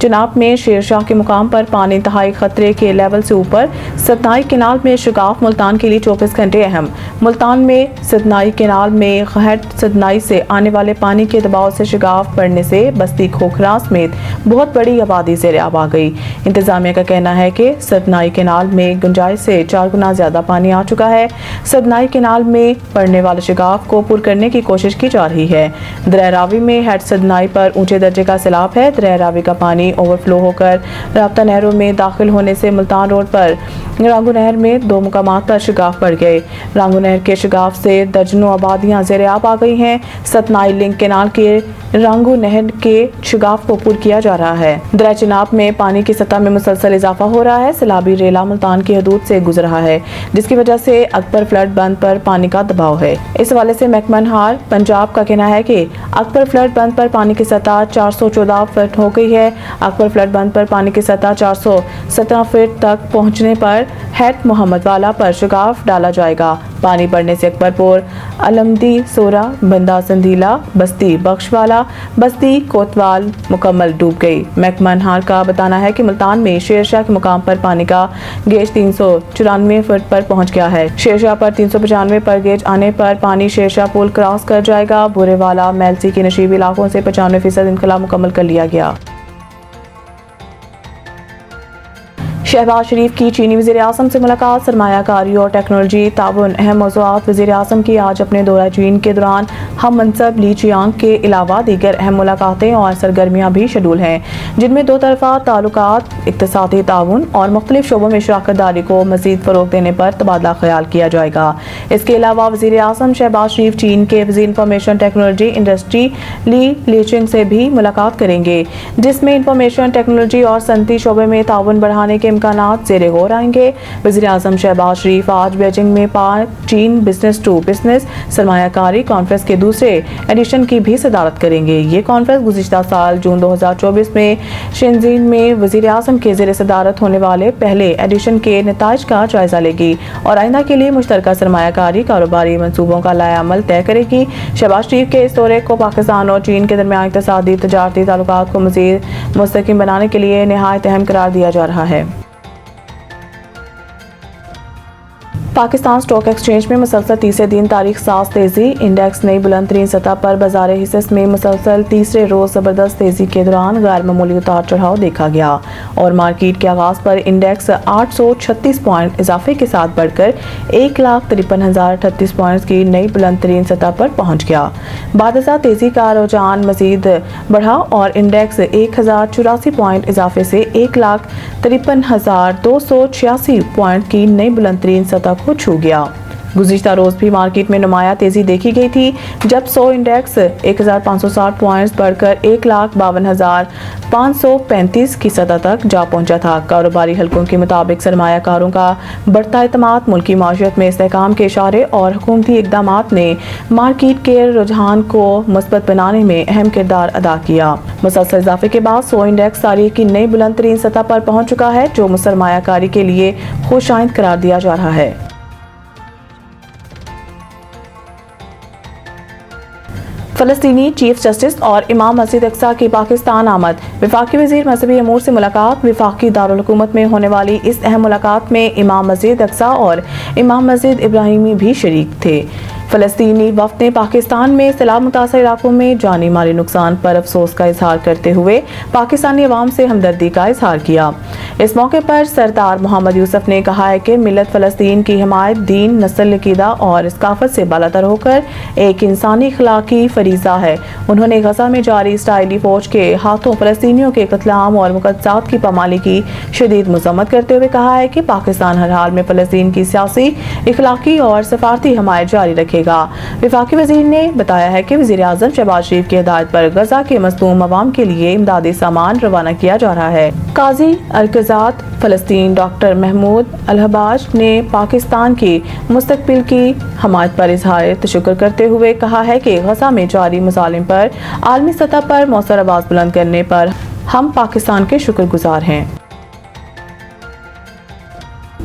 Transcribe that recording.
چناب میں شیر شاہ کے مقام پر پانی انتہائی خطرے کے لیول سے اوپر، ستنائی کینال میں شگاف ملتان کے لیے 24 گھنٹے اہم۔ ملتان میں ستنائی کینال میں ہیڈ ستنائی سے آنے والے پانی کے دباؤ سے شگاف بڑھنے سے بستی کھوکھرا سمیت بہت بڑی آبادی زیر آب آ گئی۔ انتظامیہ کا کہنا ہے کہ ستنائی کینال میں گنجائش سے 4 گنا زیادہ پانی آ چکا ہے۔ ستنائی کینال میں بڑھنے والے شگاف کو پر کرنے کی کوشش کی جا رہی ہے۔ دریا راوی میں ہیڈ ستنائی پر اونچے درجے کا سیلاب ہے۔ دریا راوی کا پانی اوور فلو ہو کر رابطہ نہروں میں داخل ہونے سے ملتان روڈ پر رانگو نہر میں 2 مقامات پر شگاف بڑھ گئے۔ رانگو نہر کے شگاف سے درجنوں آبادیاں زیر آب آ گئی ہیں۔ ستنائی لنک کینال کے رانگو نہر کے شگاف کو پر کیا جا رہا ہے۔ دریا چناب میں پانی کی سطح میں مسلسل اضافہ ہو رہا ہے۔ سیلابی ریلا ملتان کی حدود سے گزر رہا ہے، جس کی وجہ سے اکبر فلڈ بند پر پانی کا دباؤ ہے۔ اس حوالے سے محکمہ انہار پنجاب کا کہنا ہے کہ اکبر فلڈ بند پر پانی کی سطح 414 فٹ ہو گئی ہے۔ اکبر فلڈ بند پر پانی کی سطح 417 فٹ تک پہنچنے پر ہیڈ محمد والا پر شگاف ڈالا جائے گا۔ پانی بڑھنے سے اکبر پور، علمدی سورا، بندہ سندیلا، بستی بخشوالا، بستی کوتوال مکمل ڈوب گئی۔ محکمہ انہار کا بتانا ہے کہ ملتان میں شیر شاہ کے مقام پر پانی کا گیج 394 فٹ پر پہنچ گیا ہے۔ شیر شاہ پر 395 پر گیج آنے پر پانی شیر شاہ پل کراس کر جائے گا۔ بورے والا، میلسی کے نشیبی علاقوں سے 95% انخلا مکمل کر لیا گیا۔ شہباز شریف کی چینی وزیر اعظم سے ملاقات، سرمایہ کاری اور ٹیکنالوجی تعاون اہم موضوعات۔ وزیر اعظم کی آج اپنے دورہ چین کے دوران ہم منصب لی چیانگ کے علاوہ دیگر اہم ملاقاتیں اور سرگرمیاں بھی شیڈول ہیں، جن میں 2 طرفہ تعلقات، اقتصادی تعاون اور مختلف شعبوں میں شراکت داری کو مزید فروغ دینے پر تبادلہ خیال کیا جائے گا۔ اس کے علاوہ وزیر اعظم شہباز شریف چین کے وزیر انفارمیشن ٹیکنالوجی انڈسٹری لی لیچنگ سے بھی ملاقات کریں گے، جس میں انفارمیشن ٹیکنالوجی اور صنعتی شعبے میں تعاون بڑھانے کے امکانات زیر غور آئیں گے۔ وزیر اعظم شہباز شریف آج بیجنگ میں پاک چین بزنس ٹو بزنس سرمایہ کاری کانفرنس کے دوسرے ایڈیشن کی بھی صدارت کریں گے۔ یہ کانفرنس گزشتہ سال جون 2024 میں شنزین میں وزیر اعظم کے زیر صدارت ہونے والے پہلے ایڈیشن کے نتائج کا جائزہ لے گی اور آئندہ کے لیے مشترکہ سرمایہ کاری کاروباری منصوبوں کا لائحہ عمل طے کرے گی۔ شہباز شریف کے اس دورے کو پاکستان اور چین کے درمیان اقتصادی تجارتی تعلقات کو مزید مستحکم بنانے کے لیے نہایت اہم قرار دیا جا رہا ہے۔ پاکستان اسٹاک ایکسچینج میں مسلسل تیسرے دن تاریخ ساز تیزی، انڈیکس نئی بلند ترین سطح پر بازار حصص میں مسلسل تیسرے روز زبردست تیزی کے دوران غیر معمولی اتار چڑھاؤ دیکھا گیا اور مارکیٹ کے آغاز پر انڈیکس 836 پوائنٹ اضافے کے ساتھ بڑھ کر 1,53,038 پوائنٹس کی نئی بلند ترین سطح پر پہنچ گیا۔ بعد ازاں تیزی کا رجحان مزید بڑھا اور انڈیکس 1,084 پوائنٹ اضافے سے 1,53,286 پوائنٹ کی نئی بلند ترین سطح کو چھو گیا۔ گزشتہ روز بھی مارکیٹ میں نمایاں تیزی دیکھی گئی تھی، جب 100 انڈیکس 1,560 پوائنٹس بڑھ کر 1,52,535 کی سطح تک جا پہنچا تھا۔ کاروباری حلقوں کے مطابق سرمایہ کاروں کا بڑھتا اعتماد، ملکی معیشت میں استحکام کے اشارے اور حکومتی اقدامات نے مارکیٹ کے رجحان کو مثبت بنانے میں اہم کردار ادا کیا۔ مسلسل اضافے کے بعد 100 انڈیکس تاریخ کی نئی بلند ترین سطح پر پہنچ چکا ہے، جو سرمایہ کاری کے لیے خوش آئند قرار دیا جا رہا ہے۔ فلسطینی چیف جسٹس اور امام مسجد اقصی کی پاکستان آمد، وفاقی وزیر مذہبی امور سے ملاقات۔ وفاقی دارالحکومت میں ہونے والی اس اہم ملاقات میں امام مسجد اقصی اور امام مسجد ابراہیمی بھی شریک تھے۔ فلسطینی وفد نے پاکستان میں سیلاب متاثرہ علاقوں میں جانی مالی نقصان پر افسوس کا اظہار کرتے ہوئے پاکستانی عوام سے ہمدردی کا اظہار کیا۔ اس موقع پر سردار محمد یوسف نے کہا ہے کہ ملت فلسطین کی حمایت دین، نسل، عقیدہ اور ثقافت سے بالاتر ہو کر ایک انسانی اخلاقی فریضہ ہے۔ انہوں نے غزہ میں جاری اسرائیلی فوج کے ہاتھوں فلسطینیوں کے قتل عام اور مقدسات کی پامالی کی شدید مذمت کرتے ہوئے کہا ہے کہ پاکستان ہر حال میں فلسطین کی سیاسی، اخلاقی اور سفارتی حمایت جاری رکھے گا۔ وفاقی وزیر نے بتایا ہے کہ وزیر اعظم شہباز شریف کی ہدایت پر غزہ کے مظلوم عوام کے لیے امدادی سامان روانہ کیا جا رہا ہے۔ قاضی القضات فلسطین ڈاکٹر محمود الحباج نے پاکستان کی مستقبل کی حمایت پر اظہار تشکر کرتے ہوئے کہا ہے کہ غزہ میں جاری مظالم پر عالمی سطح پر مؤثر آواز بلند کرنے پر ہم پاکستان کے شکر گزار ہیں۔